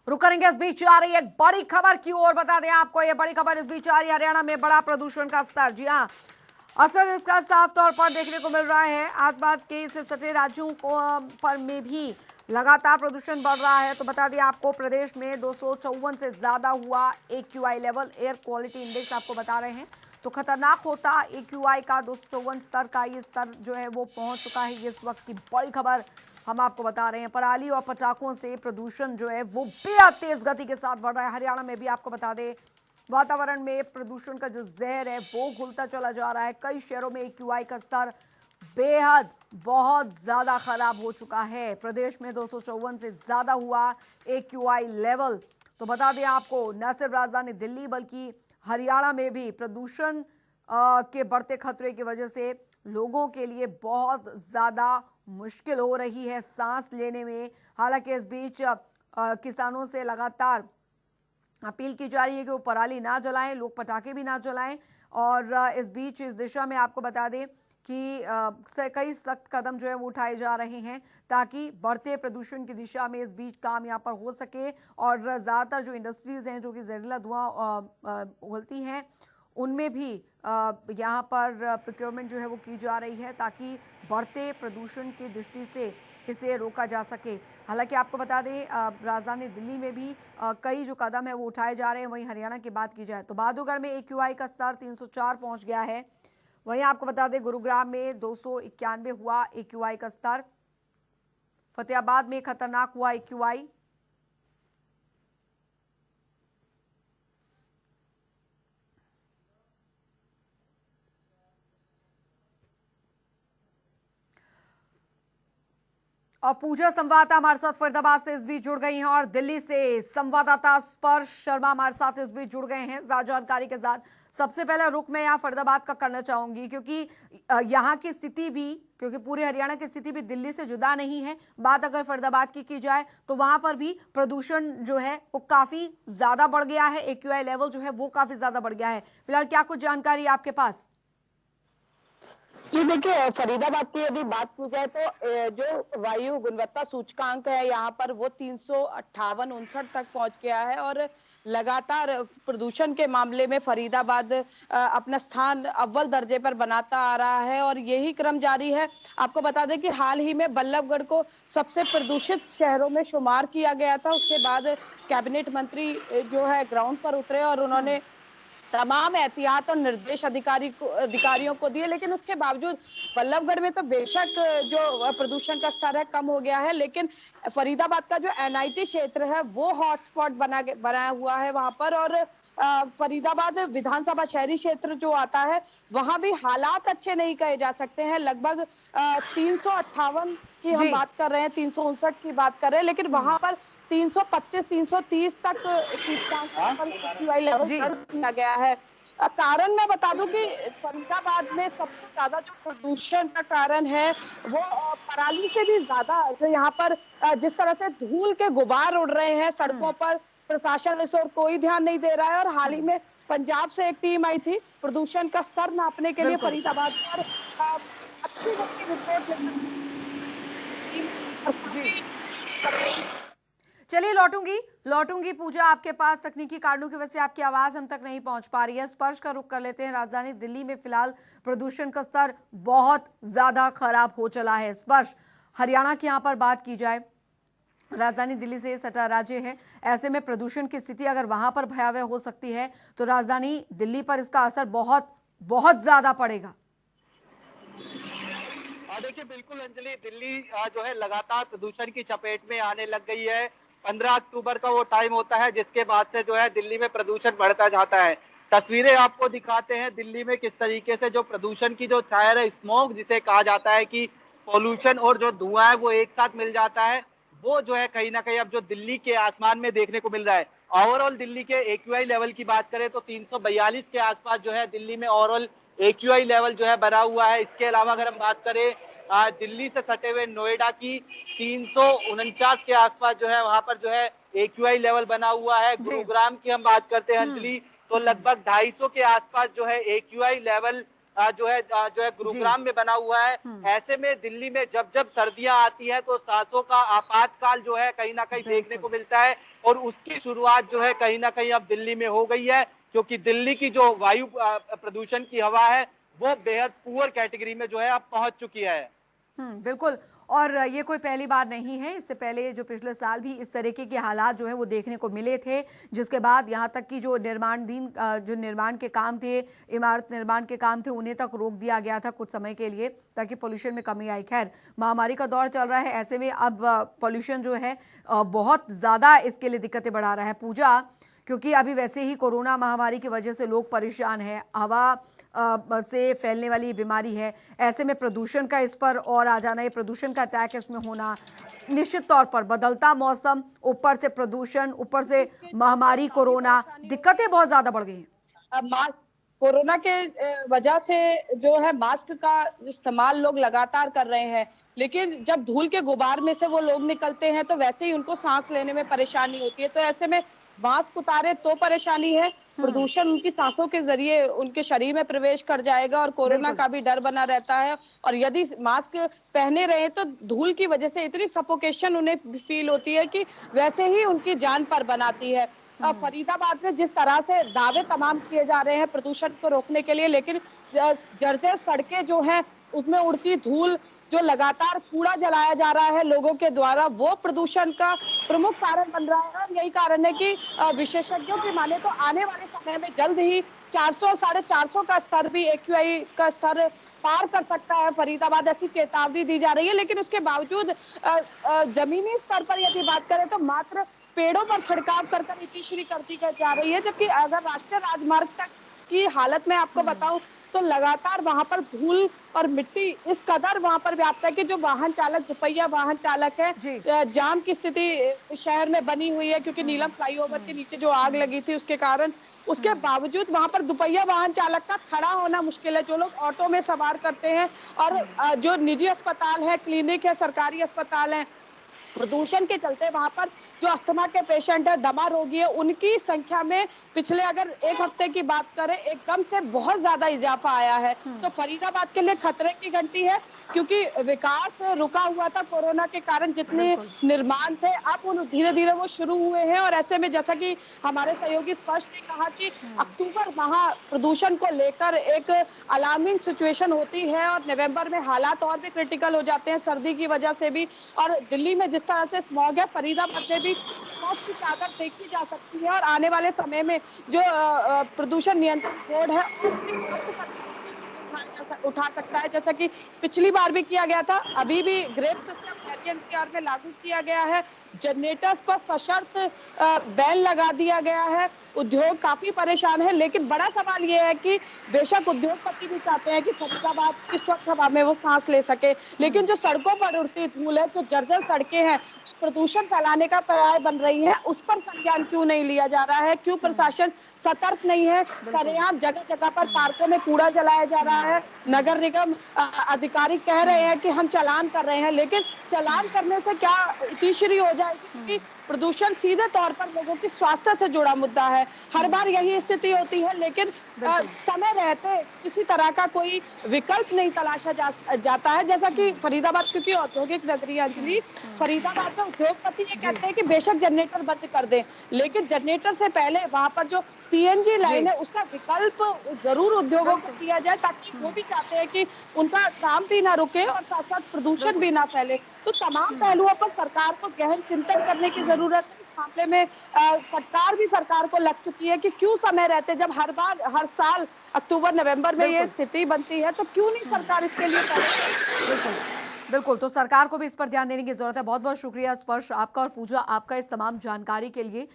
रुक करेंगे। इस बीच आ रही एक बड़ी खबर की ओर, बता दें आपको ये बड़ी खबर इस बीच आ रही है। हरियाणा में बढ़ा प्रदूषण का स्तर। जी हाँ, असर इसका साफ तौर पर देखने को मिल रहा है। आसपास के इससे सटे राज्यों को पर में भी लगातार प्रदूषण बढ़ रहा है। तो बता दें आपको प्रदेश में 254 से ज्यादा हुआ AQI level, air quality index आपको बता रहे हैं। तो खतरनाक होता AQI का 254 स्तर का ये स्तर जो है वो पहुंच चुका है। ये इस वक्त की बड़ी खबर हम आपको बता रहे हैं। पराली और पटाखों से प्रदूषण जो है वो बेहद तेज गति के साथ बढ़ रहा है। हरियाणा में भी आपको बता दें वातावरण में प्रदूषण का जो जहर है वो घुलता चला जा रहा है। कई शहरों में AQI का स्तर बेहद बहुत ज्यादा खराब हो चुका है। प्रदेश में 254 से ज्यादा हुआ AQI लेवल। तो बता दें आपको न सिर्फ राजधानी दिल्ली बल्कि हरियाणा में भी प्रदूषण के बढ़ते खतरे की वजह से लोगों के लिए बहुत ज्यादा मुश्किल हो रही है सांस लेने में। हालांकि इस बीच किसानों से लगातार अपील की जा रही है कि वो पराली ना जलाएं, लोग पटाखे भी ना जलाएं। और इस बीच इस दिशा में आपको बता दें कि कई सख्त कदम जो है वो उठाए जा रहे हैं ताकि बढ़ते प्रदूषण की दिशा में इस बीच काम यहाँ पर हो सके। और ज़्यादातर जो इंडस्ट्रीज़ हैं जो कि जहरीला धुआं होती हैं उनमें भी यहाँ पर प्रोक्योरमेंट जो है वो की जा रही है ताकि बढ़ते प्रदूषण की दृष्टि से इसे रोका जा सके। हालांकि आपको बता दें राजधानी दिल्ली में भी कई जो कदम है वो उठाए जा रहे हैं। वहीं हरियाणा की बात की जाए तो बहादुरगढ़ में AQI का स्तर 304 पहुंच गया है। वहीं आपको बता दें गुरुग्राम में 291 हुआ AQI का स्तर। फतेहाबाद में खतरनाक हुआ AQI। और पूजा संवाददाता हमारे साथ फरीदाबाद से इस बीच जुड़ गई हैं और दिल्ली से संवाददाता स्पर्श शर्मा हमारे साथ इस बीच जुड़ गए हैं ज्यादा जानकारी के साथ। सबसे पहला रुख मैं यहाँ फरीदाबाद का करना चाहूंगी क्योंकि यहाँ की स्थिति भी, क्योंकि पूरे हरियाणा की स्थिति भी दिल्ली से जुदा नहीं है। बात अगर फरीदाबाद की जाए तो वहां पर भी प्रदूषण जो है वो काफी ज्यादा बढ़ गया है। AQI लेवल जो है वो काफी ज्यादा बढ़ गया है। फिलहाल क्या कुछ जानकारी आपके पास? जी देखिए, फरीदाबाद की यदि बात की जाए तो जो वायु गुणवत्ता सूचकांक है यहाँ पर वो 358-59 तक पहुंच गया है और लगातार प्रदूषण के मामले में फरीदाबाद अपना स्थान अव्वल दर्जे पर बनाता आ रहा है और यही क्रम जारी है। आपको बता दें कि हाल ही में बल्लभगढ़ को सबसे प्रदूषित शहरों में शुमार किया गया था। उसके बाद कैबिनेट मंत्री जो है ग्राउंड पर उतरे और उन्होंने तमाम एहतियात और निर्देश अधिकारियों को दिए, लेकिन उसके बावजूद बल्लभगढ़ में तो बेशक जो प्रदूषण का स्तर है कम हो गया है, लेकिन फरीदाबाद का जो NIT क्षेत्र है वो हॉटस्पॉट बनाया हुआ है वहां पर। और फरीदाबाद विधानसभा शहरी क्षेत्र जो आता है वहां भी हालात अच्छे नहीं कहे जा सकते हैं। लगभग 358 की हम बात कर रहे हैं, 359 की बात कर रहे हैं, लेकिन वहां पर 325-330 तक सूचकांक AQI लेवल दर्ज किया गया है। कारण मैं बता दूं कि फरीदाबाद में सबसे ज्यादा जो प्रदूषण का कारण है वो पराली से भी ज्यादा जो यहाँ पर जिस तरह से धूल के गुबार उड़ रहे हैं सड़कों पर, प्रशासन इस ओर कोई ध्यान नहीं दे रहा है। और हाल ही में पंजाब से एक टीम आई थी प्रदूषण का स्तर नापने के लिए फरीदाबाद पर। अच्छी रिपोर्ट चलिए लौटूंगी पूजा आपके पास। तकनीकी कारणों की वजह से आपकी आवाज हम तक नहीं पहुंच पा रही है। स्पर्श का रुख कर लेते हैं। राजधानी दिल्ली में फिलहाल प्रदूषण का स्तर बहुत ज्यादा खराब हो चला है। स्पर्श, हरियाणा की यहाँ पर बात की जाए, राजधानी दिल्ली से सटा राज्य है, ऐसे में प्रदूषण की स्थिति अगर वहां पर भयावह हो सकती है तो राजधानी दिल्ली पर इसका असर बहुत बहुत ज्यादा पड़ेगा। देखिए बिल्कुल अंजलि, दिल्ली जो है लगातार प्रदूषण की चपेट में आने लग गई है। 15 अक्टूबर का वो टाइम होता है जिसके बाद से जो है दिल्ली में प्रदूषण बढ़ता जाता है। तस्वीरें आपको दिखाते हैं दिल्ली में किस तरीके से जो प्रदूषण की जो छाया है, स्मोक जिसे कहा जाता है कि पोल्यूशन और जो धुआं है वो एक साथ मिल जाता है, वो जो है कहीं ना कहीं अब जो दिल्ली के आसमान में देखने को मिल रहा है। ओवरऑल दिल्ली के AQI लेवल की बात करें तो 342 के आसपास जो है दिल्ली में ओवरऑल AQI लेवल जो है बना हुआ है। इसके अलावा अगर हम बात करें दिल्ली से सटे हुए नोएडा की 349 के आसपास जो है वहां पर जो है AQI लेवल बना हुआ है। गुरुग्राम की हम बात करते हैं अंजलि तो लगभग 250 के आसपास जो है AQI लेवल जो है गुरुग्राम में बना हुआ है। ऐसे में दिल्ली में जब जब सर्दियां आती हैं तो सांसों का आपातकाल जो है कहीं ना कहीं देखने को मिलता है, और उसकी शुरुआत जो है कहीं ना कहीं अब दिल्ली में हो गई है, क्योंकि दिल्ली की जो वायु प्रदूषण की हवा है वो बेहद पुअर कैटेगरी में जो है अब पहुंच चुकी है। बिल्कुल। और ये कोई पहली बार नहीं है, इससे पहले जो पिछले साल भी इस तरीके के हालात जो है वो देखने को मिले थे, जिसके बाद यहाँ तक कि जो निर्माण के काम थे, इमारत निर्माण के काम थे, उन्हें तक रोक दिया गया था कुछ समय के लिए ताकि पोल्यूशन में कमी आई। खैर, महामारी का दौर चल रहा है, ऐसे में अब पोल्यूशन जो है बहुत ज़्यादा इसके लिए दिक्कतें बढ़ा रहा है पूजा, क्योंकि अभी वैसे ही कोरोना महामारी की वजह से लोग परेशान हैं, हवा से फैलने वाली बीमारी है। ऐसे में प्रदूषण का इस पर और आ जाना, ये प्रदूषण का अटैक इसमें होना, निश्चित तौर पर बदलता मौसम, ऊपर से प्रदूषण, ऊपर से महामारी कोरोना, दिक्कतें बहुत ज्यादा बढ़ गई हैं। कोरोना के वजह से जो है मास्क का इस्तेमाल लोग लगातार कर रहे हैं, लेकिन जब धूल के गुबार में से वो लोग निकलते हैं तो वैसे ही उनको सांस लेने में परेशानी होती है। तो ऐसे में मास्क उतारे तो परेशानी है, प्रदूषण उनकी सांसों के जरिए उनके शरीर में प्रवेश कर जाएगा और कोरोना का भी डर बना रहता है। और यदि मास्क पहने रहे तो धूल की वजह से इतनी सफोकेशन उन्हें फील होती है कि वैसे ही उनकी जान पर बनाती है। फरीदाबाद में जिस तरह से दावे तमाम किए जा रहे हैं प्रदूषण को रोकने के लिए, लेकिन जर्जर सड़कें जो हैं उसमें उड़ती धूल, जो लगातार कूड़ा जलाया जा रहा है लोगों के द्वारा, वो प्रदूषण का प्रमुख कारण बन रहा है। और यही कारण है कि विशेषज्ञों की माने तो आने वाले समय में जल्द ही 400 450 का स्तर भी AQI का स्तर पार कर सकता है फरीदाबाद, ऐसी चेतावनी दी जा रही है। लेकिन उसके बावजूद जमीनी स्तर पर यदि बात करें तो मात्र पेड़ों पर छिड़काव कर इतिश्री करती जा रही है, जबकि अगर राष्ट्रीय राजमार्ग तक की हालत में आपको बताऊं तो लगातार वहां पर धूल और मिट्टी इस कदर वहां पर व्याप्त है कि जो वाहन चालक, दुपहिया वाहन चालक है, जाम की स्थिति शहर में बनी हुई है, क्योंकि नीलम फ्लाईओवर के नीचे जो आग लगी थी उसके कारण। उसके बावजूद वहां पर दुपहिया वाहन चालक का खड़ा होना मुश्किल है। जो लोग ऑटो में सवार करते हैं और जो निजी अस्पताल है, क्लिनिक है, सरकारी अस्पताल है, प्रदूषण के चलते वहां पर जो अस्थमा के पेशेंट है, दमा रोगी है, उनकी संख्या में पिछले अगर एक हफ्ते की बात करें एकदम से बहुत ज्यादा इजाफा आया है। तो फरीदाबाद के लिए खतरे की घंटी है, क्योंकि विकास रुका हुआ था कोरोना के कारण, जितने निर्माण थे अब धीरे धीरे वो शुरू हुए हैं। और ऐसे में जैसा कि हमारे सहयोगी स्पष्ट ने कहा कि अक्टूबर माह प्रदूषण को लेकर एक अलार्मिंग सिचुएशन होती है और नवंबर में हालात और भी क्रिटिकल हो जाते हैं सर्दी की वजह से भी। और दिल्ली में जिस तरह से स्मॉग है, फरीदाबाद में भी स्मॉग की चादर देखी जा सकती है। और आने वाले समय में जो प्रदूषण नियंत्रण बोर्ड है उठा सकता है, जैसा कि पिछली बार भी किया गया था। अभी भी ग्रेप सिस्टम दिल्ली NCR में लागू किया गया है, जनरेटर्स पर सशर्त बैन लगा दिया गया है। उद्योग काफी परेशान है, लेकिन बड़ा सवाल यह है कि बेशक उद्योगपति भी चाहते हैं कि फरीदाबाद की स्वच्छ हवा में वो सांस ले सके, लेकिन जो सड़कों पर उड़ती धूल है, जो जर्जर सड़कें हैं, प्रदूषण फैलाने का पर्याय बन रही है, उस पर संज्ञान क्यों नहीं लिया जा रहा है? क्यों प्रशासन सतर्क नहीं है? सरेआम जगह जगह पर पार्कों में कूड़ा जलाया जा रहा है। नगर निगम अधिकारी कह रहे हैं कि हम चालान कर रहे हैं, लेकिन चालान करने से क्या इतिश्री हो जाएगी? क्योंकि प्रदूषण सीधे तौर पर लोगों की स्वास्थ्य से जुड़ा मुद्दा है। हर बार यही स्थिति होती है, लेकिन समय रहते किसी तरह का कोई विकल्प नहीं तलाशा जाता है। जैसा कि फरीदाबाद, क्योंकि औद्योगिक नगरी अंजलि, फरीदाबाद में उद्योगपति ये कहते हैं कि बेशक जनरेटर बंद कर दें, लेकिन जनरेटर से पहले वहां पर जो PNG लाइन है उसका विकल्प जरूर उद्योगों को किया जाए, ताकि वो भी चाहते हैं कि उनका काम भी ना रुके और साथ साथ प्रदूषण भी ना फैले। तो तमाम पहलुओं पर सरकार को गहन चिंतन करने की जरूरत है। इस मामले में सरकार को लग चुकी है कि क्यों समय रहते, जब हर साल अक्टूबर नवंबर में ये स्थिति बनती है, तो क्यों नहीं सरकार इसके लिए करे? बिल्कुल, तो सरकार को भी इस पर ध्यान देने की जरूरत है। बहुत बहुत शुक्रिया स्पर्श आपका और पूजा आपका इस तमाम जानकारी के लिए।